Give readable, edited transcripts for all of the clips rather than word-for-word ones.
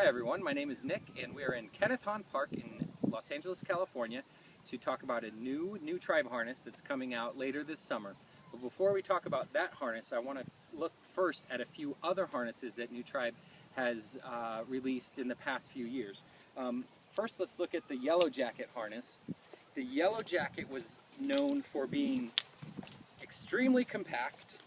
Hi everyone, my name is Nick and we're in Kenneth Hahn Park in Los Angeles, California to talk about a new tribe harness that's coming out later this summer. But before we talk about that harness, I want to look first at a few other harnesses that New Tribe has released in the past few years. First, let's look at the Yellow Jacket harness. The Yellow Jacket was known for being extremely compact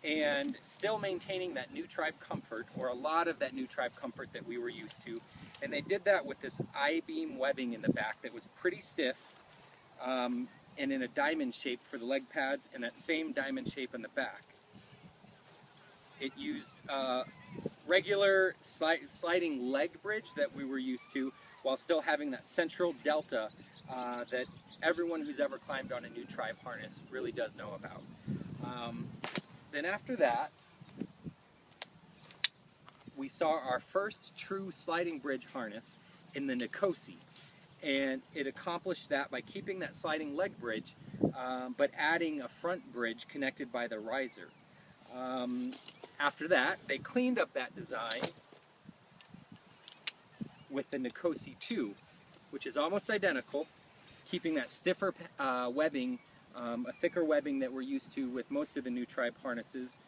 and still maintaining that New Tribe comfort, or a lot of that New Tribe comfort that we were used to. And they did that with this I-beam webbing in the back that was pretty stiff and in a diamond shape for the leg pads, and that same diamond shape in the back. It used regular sliding leg bridge that we were used to, while still having that central delta that everyone who's ever climbed on a New Tribe harness really does know about. Then after that, we saw our first true sliding bridge harness in the Nikosi, and it accomplished that by keeping that sliding leg bridge, but adding a front bridge connected by the riser. After that, they cleaned up that design with the Nikosi 2, which is almost identical, keeping that stiffer webbing, a thicker webbing that we're used to with most of the New Tribe harnesses,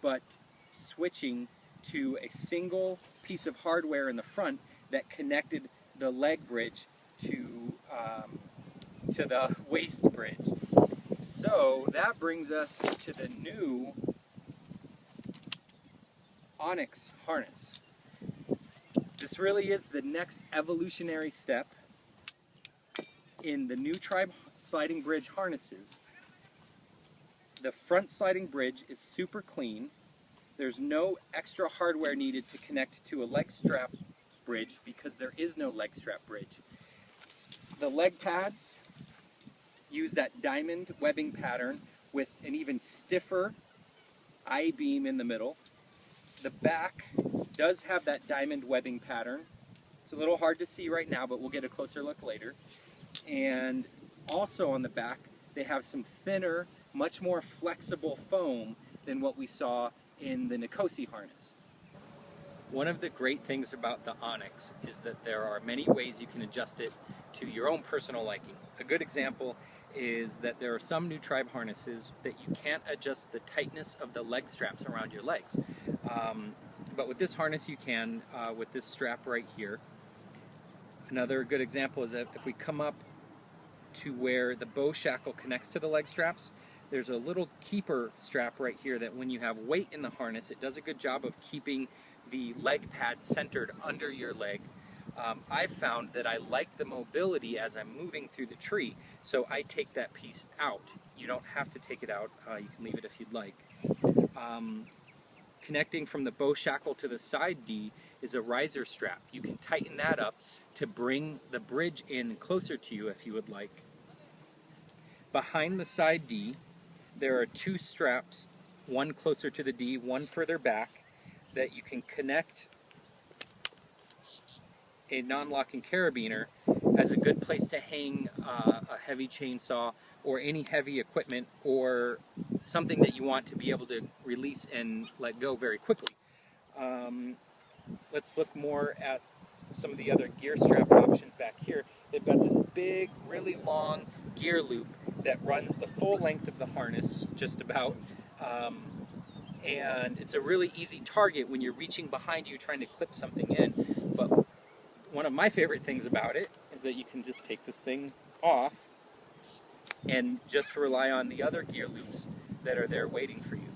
but switching to a single piece of hardware in the front that connected the leg bridge to the waist bridge. So that brings us to the new Onyx harness. This really is the next evolutionary step in the New Tribe sliding bridge harnesses. The front sliding bridge is super clean. There's no extra hardware needed to connect to a leg strap bridge because there is no leg strap bridge. The leg pads use that diamond webbing pattern with an even stiffer I-beam in the middle. The back does have that diamond webbing pattern. It's a little hard to see right now, but we'll get a closer look later. And also on the back, they have some thinner, much more flexible foam than what we saw in the Nikosi harness. One of the great things about the Onyx is that there are many ways you can adjust it to your own personal liking. A good example is that there are some New Tribe harnesses that you can't adjust the tightness of the leg straps around your legs. But with this harness you can, with this strap right here. Another good example is that if we come up to where the bow shackle connects to the leg straps, there's a little keeper strap right here that when you have weight in the harness, it does a good job of keeping the leg pad centered under your leg. I've found that I like the mobility as I'm moving through the tree, so I take that piece out. You don't have to take it out, you can leave it if you'd like. Connecting from the bow shackle to the side D is a riser strap. You can tighten that up to bring the bridge in closer to you if you would like. Behind the side D, there are two straps, one closer to the D, one further back, that you can connect a non-locking carabiner as a good place to hang a heavy chainsaw or any heavy equipment or something that you want to be able to release and let go very quickly. Let's look more at some of the other gear strap options back here. They've got this big, really long gear loop that runs the full length of the harness, just about. And it's a really easy target when you're reaching behind you trying to clip something in. But one of my favorite things about it is that you can just take this thing off and just rely on the other gear loops that are there waiting for you.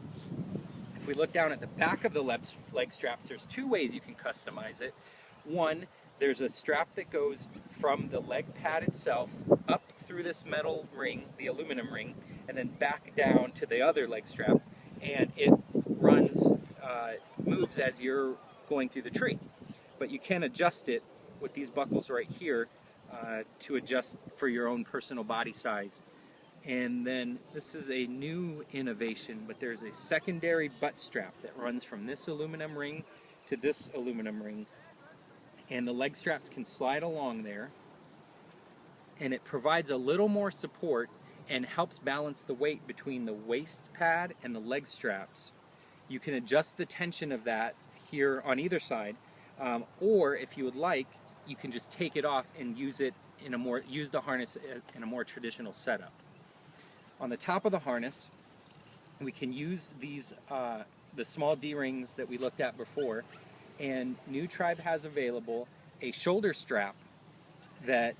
If we look down at the back of the leg straps, there's two ways you can customize it. One, there's a strap that goes from the leg pad itself up through this metal ring, the aluminum ring, and then back down to the other leg strap, and it runs, moves as you're going through the tree. But you can adjust it with these buckles right here to adjust for your own personal body size. And then this is a new innovation, but there's a secondary butt strap that runs from this aluminum ring to this aluminum ring, and the leg straps can slide along there, and it provides a little more support and helps balance the weight between the waist pad and the leg straps. You can adjust the tension of that here on either side, or if you would like, you can just take it off and use the harness in a more traditional setup. On the top of the harness, we can use these the small D-rings that we looked at before, and New Tribe has available a shoulder strap that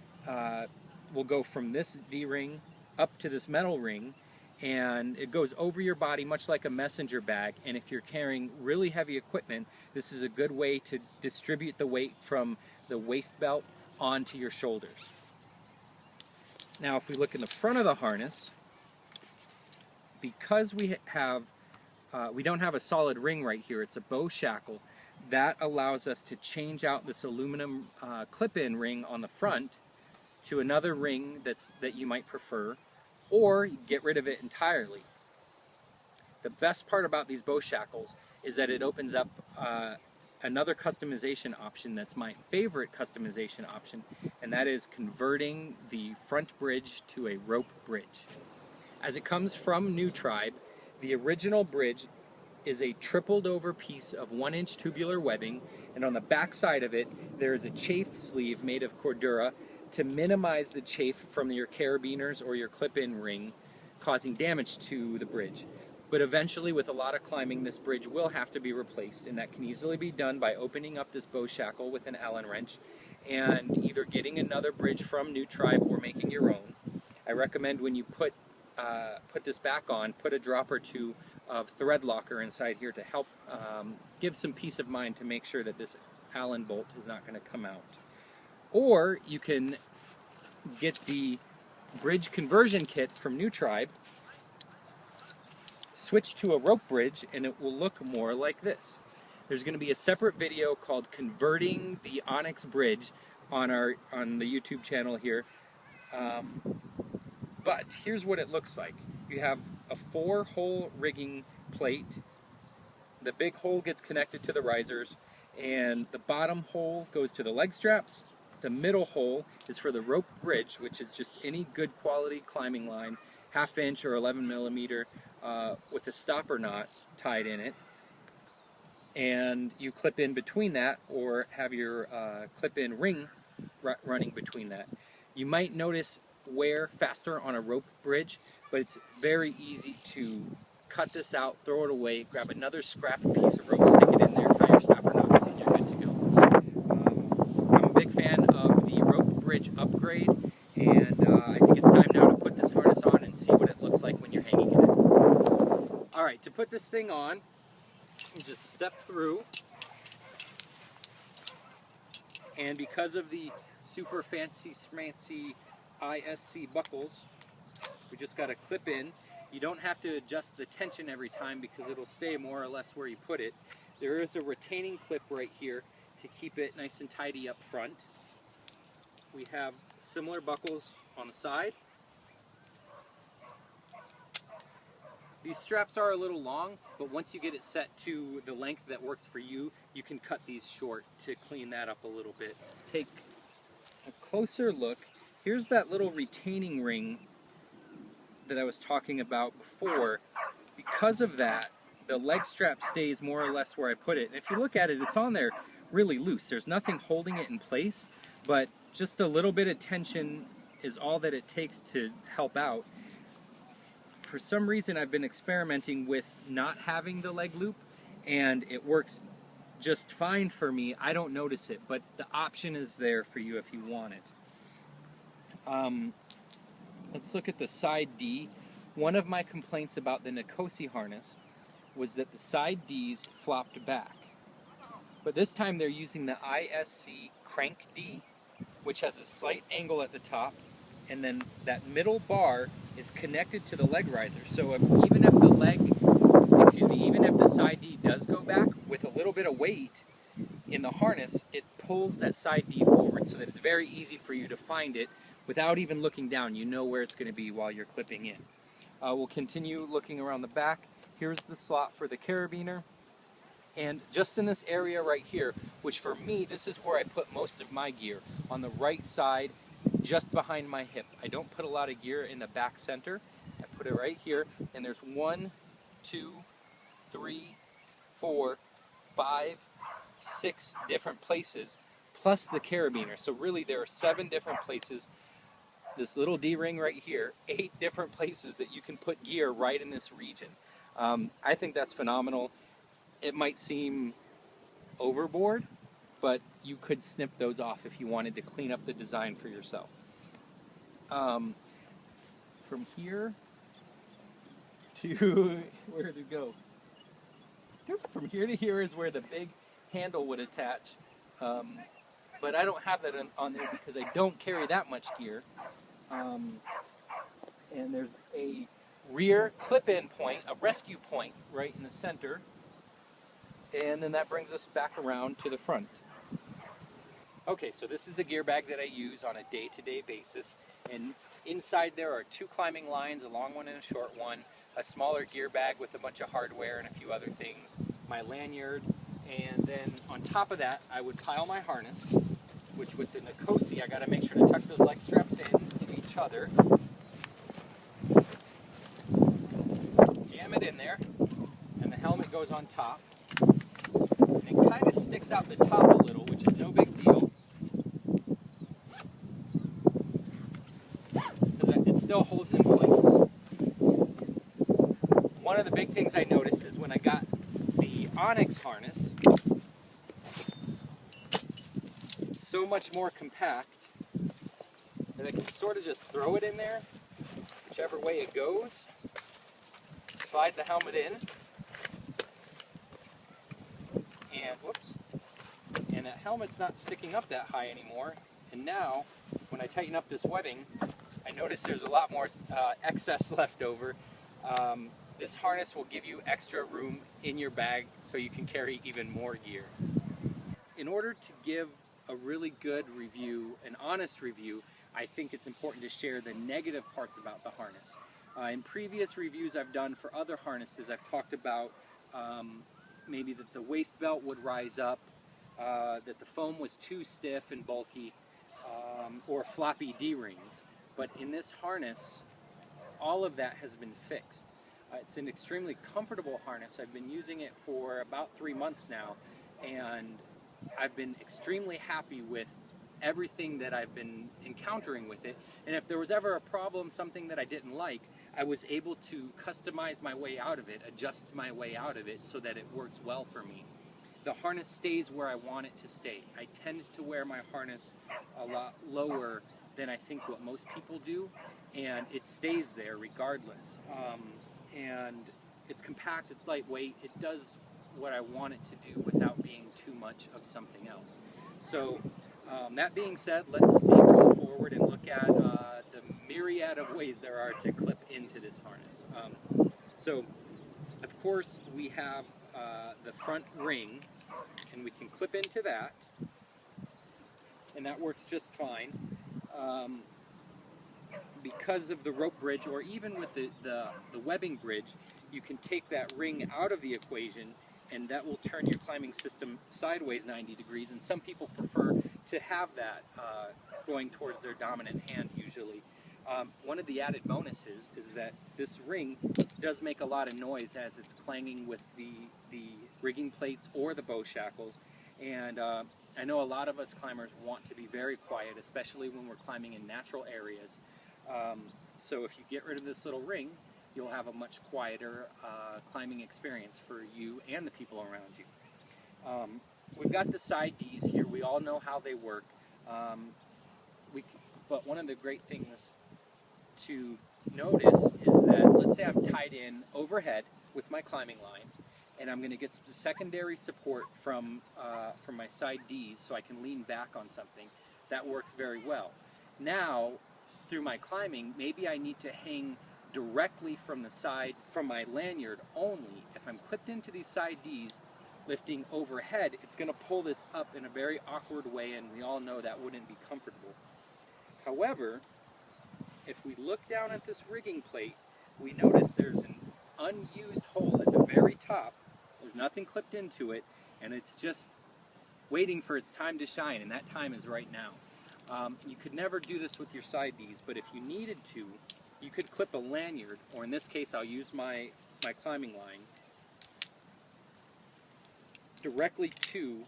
will go from this D-ring up to this metal ring, and it goes over your body much like a messenger bag. And if you're carrying really heavy equipment, this is a good way to distribute the weight from the waist belt onto your shoulders. Now if we look in the front of the harness, because we don't have a solid ring right here, it's a bow shackle, that allows us to change out this aluminum clip-in ring on the front to another ring that you might prefer, or get rid of it entirely. The best part about these bow shackles is that it opens up another customization option that's my favorite customization option, and that is converting the front bridge to a rope bridge. As it comes from New Tribe, the original bridge is a tripled over piece of 1-inch tubular webbing, and on the back side of it there is a chafe sleeve made of cordura to minimize the chafe from your carabiners or your clip-in ring causing damage to the bridge. But eventually, with a lot of climbing, this bridge will have to be replaced, and that can easily be done by opening up this bow shackle with an Allen wrench and either getting another bridge from New Tribe or making your own. I recommend when you put this back on, put a drop or two of thread locker inside here to help give some peace of mind to make sure that this Allen bolt is not going to come out. Or you can get the bridge conversion kit from New Tribe, switch to a rope bridge, and it will look more like this. There's going to be a separate video called Converting the Onyx Bridge on the YouTube channel here. But here's what it looks like. You have a 4-hole rigging plate. The big hole gets connected to the risers, and the bottom hole goes to the leg straps. The middle hole is for the rope bridge, which is just any good quality climbing line, 1/2 inch or 11 millimeter, with a stopper knot tied in it. And you clip in between that, or have your clip-in ring running between that. You might notice wear faster on a rope bridge, but it's very easy to cut this out, throw it away, grab another scrapped piece of rope, stick it in there, tie your stopper knots, and you're good to go. I'm a big fan of the rope bridge upgrade, and I think it's time now to put this harness on and see what it looks like when you're hanging in it. Alright, to put this thing on, you just step through, and because of the super fancy schmancy ISC buckles, we just got to clip in. You don't have to adjust the tension every time because it'll stay more or less where you put it. There is a retaining clip right here to keep it nice and tidy up front. We have similar buckles on the side. These straps are a little long, but once you get it set to the length that works for you, you can cut these short to clean that up a little bit. Let's take a closer look. Here's that little retaining ring that I was talking about before. Because of that, the leg strap stays more or less where I put it. And if you look at it, it's on there really loose. There's nothing holding it in place, but just a little bit of tension is all that it takes to help out. For some reason, I've been experimenting with not having the leg loop, and it works just fine for me. I don't notice it, but the option is there for you if you want it. Let's look at the side D. One of my complaints about the Nikosi harness was that the side Ds flopped back. But this time they're using the ISC crank D, which has a slight angle at the top, and then that middle bar is connected to the leg riser. So even if the side D does go back, with a little bit of weight in the harness, it pulls that side D forward so that it's very easy for you to find it without even looking down. You know where it's going to be while you're clipping in. We'll continue looking around the back. Here's the slot for the carabiner. And just in this area right here, which for me, this is where I put most of my gear, on the right side, just behind my hip. I don't put a lot of gear in the back center. I put it right here, and there's 1, 2, 3, 4, 5, 6 different places, plus the carabiner. So really there are 7 different places. This little D-ring right here, 8 different places that you can put gear right in this region. I think that's phenomenal. It might seem overboard, but you could snip those off if you wanted to clean up the design for yourself. From here to, where did it go? From here to here is where the big handle would attach, but I don't have that on there because I don't carry that much gear. And there's a rear clip-in point, a rescue point right in the center, and then that brings us back around to the front. Okay, so this is the gear bag that I use on a day-to-day basis, and inside there are 2 climbing lines, a long one and a short one, a smaller gear bag with a bunch of hardware and a few other things, my lanyard, and then on top of that I would pile my harness, which with the Nikosi I got to make sure to tuck those leg straps in to each other, jam it in there, and the helmet goes on top. And it kind of sticks out the top a little, which is no big deal, because it still holds in place. One of the big things I noticed is when I got the Onyx harness, it's so much more compact that I can sort of just throw it in there, whichever way it goes, slide the helmet in, and whoops, and that helmet's not sticking up that high anymore. And now, when I tighten up this webbing, I notice there's a lot more excess left over. This harness will give you extra room in your bag so you can carry even more gear. In order to give a really good review, an honest review, I think it's important to share the negative parts about the harness. In previous reviews I've done for other harnesses, I've talked about maybe that the waist belt would rise up, that the foam was too stiff and bulky, or floppy D-rings. But in this harness, all of that has been fixed. It's an extremely comfortable harness. I've been using it for about 3 months now, and I've been extremely happy with everything that I've been encountering with it. And if there was ever a problem, something that I didn't like, I was able to customize my way out of it, adjust my way out of it so that it works well for me. The harness stays where I want it to stay. I tend to wear my harness a lot lower than I think what most people do, and it stays there regardless. And it's compact, it's lightweight, it does what I want it to do without being too much of something else. So that being said, let's steamroll forward and look at the myriad of ways there are to clip into this harness. So of course we have the front ring, and we can clip into that, and that works just fine. Because of the rope bridge, or even with the webbing bridge, you can take that ring out of the equation, and that will turn your climbing system sideways 90 degrees, and some people prefer to have that going towards their dominant hand usually. One of the added bonuses is that this ring does make a lot of noise as it's clanging with the rigging plates or the bow shackles, and I know a lot of us climbers want to be very quiet, especially when we're climbing in natural areas. So if you get rid of this little ring, you'll have a much quieter climbing experience for you and the people around you. We've got the side Ds here. We all know how they work. But one of the great things to notice is that, let's say I'm tied in overhead with my climbing line, and I'm going to get some secondary support from my side Ds so I can lean back on something. That works very well. Now, through my climbing, maybe I need to hang directly from the side, from my lanyard only. If I'm clipped into these side Ds, lifting overhead, it's going to pull this up in a very awkward way, and we all know that wouldn't be comfortable. However, if we look down at this rigging plate, we notice there's an unused hole at the very top. There's nothing clipped into it, and it's just waiting for its time to shine, and that time is right now. You could never do this with your side Ds, but if you needed to, you could clip a lanyard, or in this case I'll use my climbing line, directly to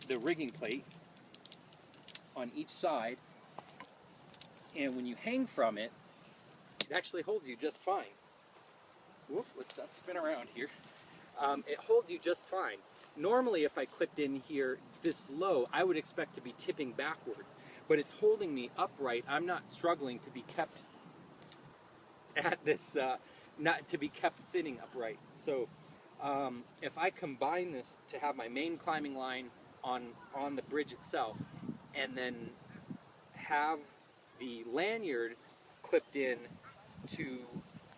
the rigging plate on each side, and when you hang from it, it actually holds you just fine. Whoop, let's not spin around here. It holds you just fine. Normally, if I clipped in here this low, I would expect to be tipping backwards, but it's holding me upright. I'm not struggling to be kept at this, not to be kept sitting upright. So if I combine this to have my main climbing line on the bridge itself, and then have the lanyard clipped in to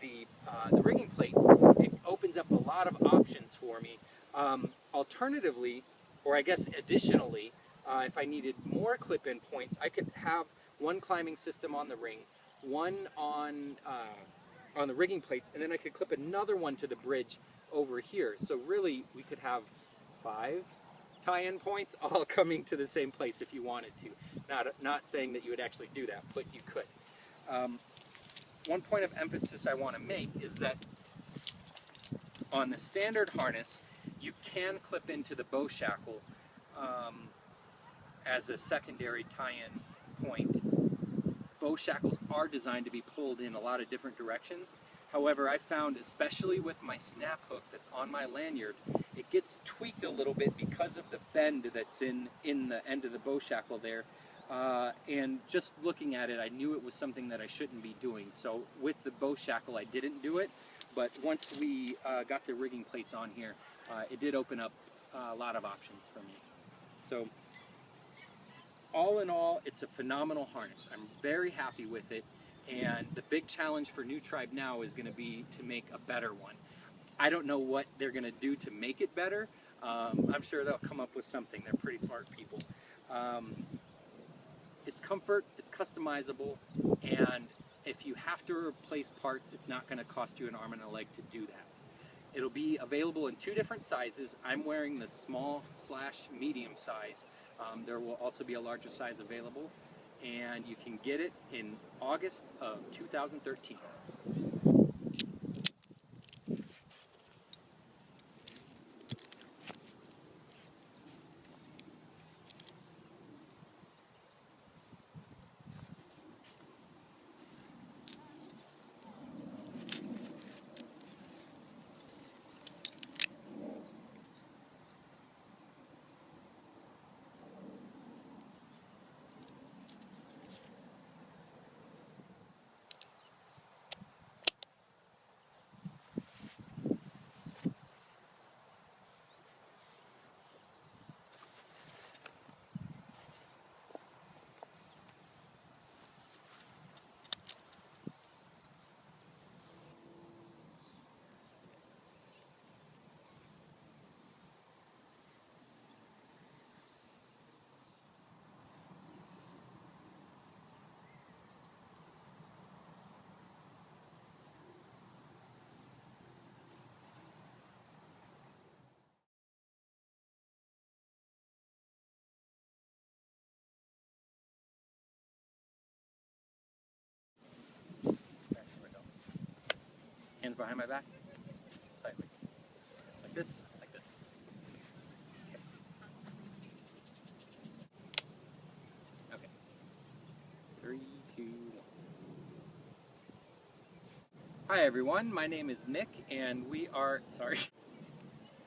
the rigging plates, it opens up a lot of options for me. Alternatively, or I guess additionally, if I needed more clip-in points, I could have one climbing system on the ring, one on the rigging plates, and then I could clip another one to the bridge over here. So really, we could have 5 tie-in points all coming to the same place if you wanted to. Not saying that you would actually do that, but you could. One point of emphasis I want to make is that on the standard harness, you can clip into the bow shackle as a secondary tie-in point. Bow shackles are designed to be pulled in a lot of different directions. However, I found, especially with my snap hook that's on my lanyard, it gets tweaked a little bit because of the bend that's in the end of the bow shackle there. And just looking at it, I knew it was something that I shouldn't be doing. So with the bow shackle, I didn't do it. But once we got the rigging plates on here, it did open up a lot of options for me. So all in all, it's a phenomenal harness. I'm very happy with it. And the big challenge for New Tribe now is going to be to make a better one. I don't know what they're going to do to make it better. I'm sure they'll come up with something. They're pretty smart people. It's comfort, it's customizable, and if you have to replace parts, it's not going to cost you an arm and a leg to do that. It'll be available in 2 different sizes. I'm wearing the small/medium size. There will also be a larger size available, and you can get it in August of 2013. Hands behind my back, sideways. Like this, like this. Okay. 3, 2, 1. Hi everyone, my name is Nick and we are,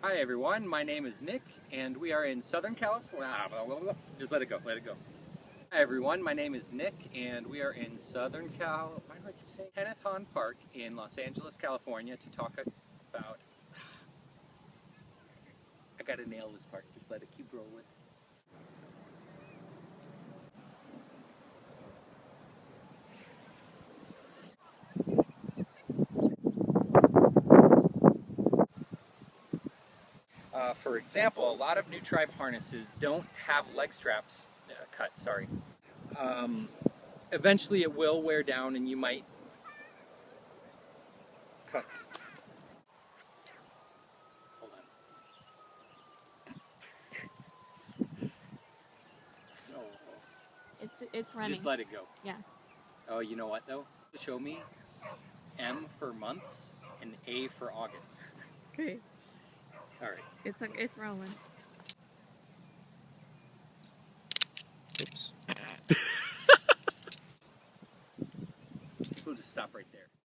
Hi everyone, my name is Nick and we are in Southern California. Just let it go, let it go. Hi everyone, my name is Nick and we are in Southern why do I keep saying Kenneth Hahn Park in Los Angeles, California to talk about, I gotta nail this part, just let it keep rolling. For example, a lot of New Tribe harnesses don't have leg straps cut, sorry. Eventually it will wear down and you might cut. Hold on. No. It's running. Just let it go. Yeah. Oh, you know what though? Show me M for months and A for August. Okay. All right. It's rolling. Oops.